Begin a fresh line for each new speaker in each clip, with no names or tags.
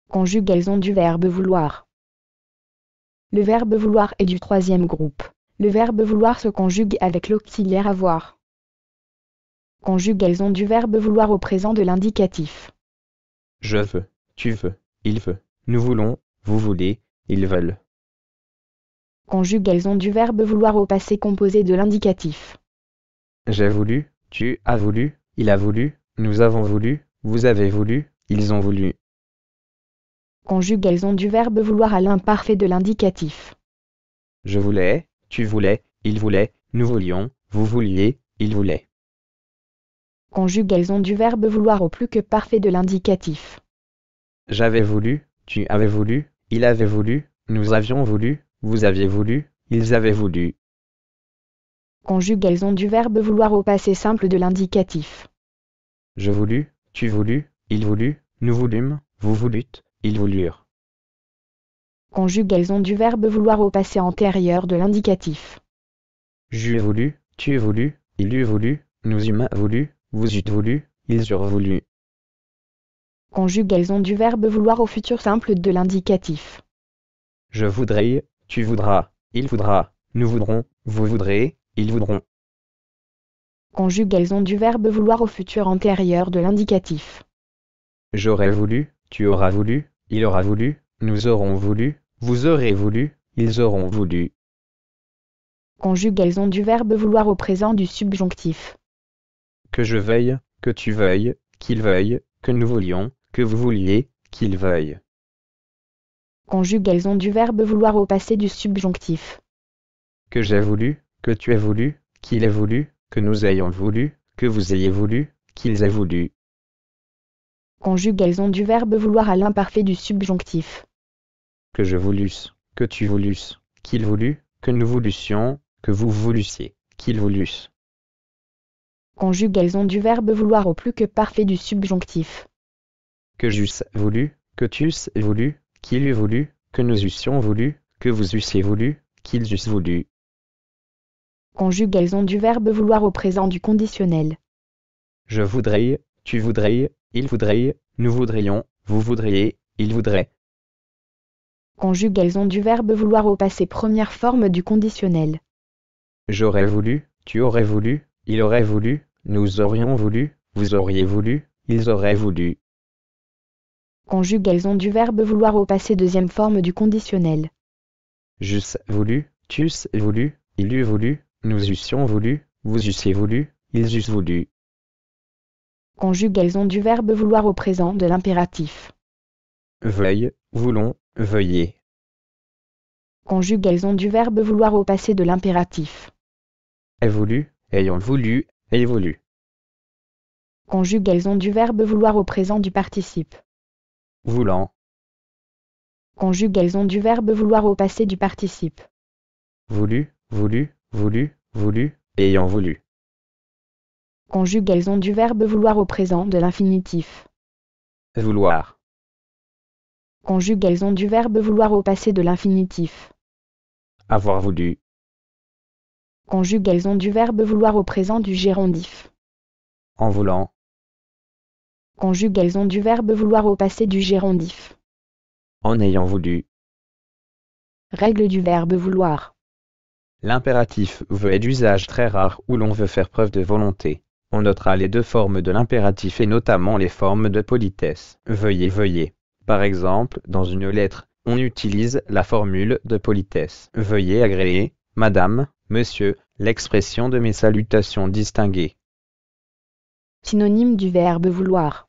Conjugaison du verbe vouloir. Le verbe vouloir est du troisième groupe. Le verbe vouloir se conjugue avec l'auxiliaire avoir. Conjugaison du verbe vouloir au présent de l'indicatif.
Je veux, tu veux, il veut, nous voulons, vous voulez, ils veulent.
Conjugaison du verbe vouloir au passé composé de l'indicatif.
J'ai voulu, tu as voulu, il a voulu, nous avons voulu, vous avez voulu, ils ont voulu.
Conjugaison du verbe vouloir à l'imparfait de l'indicatif.
Je voulais, tu voulais, il voulait, nous voulions, vous vouliez, il voulait.
Conjugaison du verbe vouloir au plus que parfait de l'indicatif.
J'avais voulu, tu avais voulu, il avait voulu, nous avions voulu, vous aviez voulu, ils avaient voulu.
Conjugaison du verbe vouloir au passé simple de l'indicatif.
Je voulus, tu voulus, il voulut, nous voulûmes, vous voulûtes, ils voulurent.
Conjugaison du verbe vouloir au passé antérieur de l'indicatif.
J'eus voulu, tu eus voulu, il eut voulu, nous eûmes voulu, vous eûtes voulu, ils eurent voulu.
Conjugaison du verbe vouloir au futur simple de l'indicatif.
Je voudrais, tu voudras, il voudra, nous voudrons, vous voudrez, ils voudront.
Conjugaison du verbe vouloir au futur antérieur de l'indicatif.
J'aurais voulu, tu auras voulu, il aura voulu, nous aurons voulu, vous aurez voulu, ils auront voulu.
Conjugaison du verbe vouloir au présent du subjonctif.
Que je veuille, que tu veuilles, qu'il veuille, que nous voulions, que vous vouliez, qu'il veuille.
Conjugaison du verbe vouloir au passé du subjonctif.
Que j'ai voulu, que tu aies voulu, qu'il ait voulu, que nous ayons voulu, que vous ayez voulu, qu'ils aient voulu.
Conjugaison du verbe vouloir à l'imparfait du subjonctif.
Que je voulusse, que tu voulusses, qu'il voulut, que nous voulussions, que vous voulussiez, qu'ils voulussent.
Conjugaison du verbe vouloir au plus que parfait du subjonctif.
Que j'eusse voulu, que tu eusses voulu, qu'il eût voulu, que nous eussions voulu, que vous eussiez voulu, qu'ils eussent voulu.
Conjugaison du verbe vouloir au présent du conditionnel.
Je voudrais, tu voudrais, il voudrait, nous voudrions, vous voudriez, il voudrait.
Conjugaison du verbe vouloir au passé première forme du conditionnel.
J'aurais voulu, tu aurais voulu, il aurait voulu, nous aurions voulu, vous auriez voulu, ils auraient voulu.
Conjugaison du verbe vouloir au passé deuxième forme du conditionnel.
J'eusse voulu, tu eusses voulu, il eût voulu, nous eussions voulu, vous eussiez voulu, ils eussent voulu.
Conjugaison du verbe vouloir au présent de l'impératif.
Veuille, voulons, veuillez.
Conjugaison du verbe vouloir au passé de l'impératif.
Aient voulu, ayant voulu, aient voulu.
Conjugaison du verbe vouloir au présent du participe.
Voulant,
Conjugaison du verbe vouloir au passé du participe.
voulu, voulu, voulu, voulu, ayant voulu.
Conjugaison du verbe vouloir au présent de l'infinitif.
Vouloir,
Conjugaison du verbe vouloir au passé de l'infinitif.
avoir voulu.
Conjugaison du verbe vouloir au présent du gérondif.
En voulant,
Conjugaison du verbe vouloir au passé du gérondif.
en ayant voulu.
Règle du verbe vouloir.
L'impératif veut est d'usage très rare où l'on veut faire preuve de volonté. On notera les deux formes de l'impératif et notamment les formes de politesse. Veuillez, veuillez. Par exemple, dans une lettre, on utilise la formule de politesse. Veuillez agréer, madame, monsieur, l'expression de mes salutations distinguées.
Synonyme du verbe vouloir.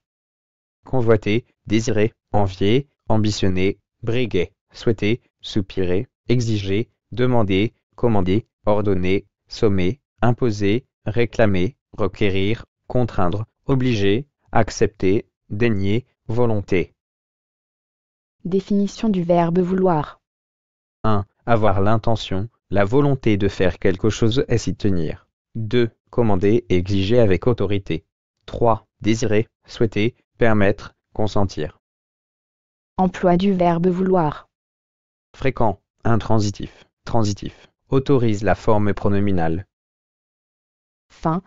Convoiter, désirer, envier, ambitionner, briguer, souhaiter, soupirer, exiger, demander, commander, ordonner, sommer, imposer, réclamer, requérir, contraindre, obliger, accepter, dénier, volonté.
Définition du verbe vouloir.
1. Avoir l'intention, la volonté de faire quelque chose et s'y tenir. 2. Commander et exiger avec autorité. 3. Désirer, souhaiter, permettre, consentir.
Emploi du verbe vouloir.
Fréquent, intransitif, transitif. Autorise la forme pronominale.
Fin.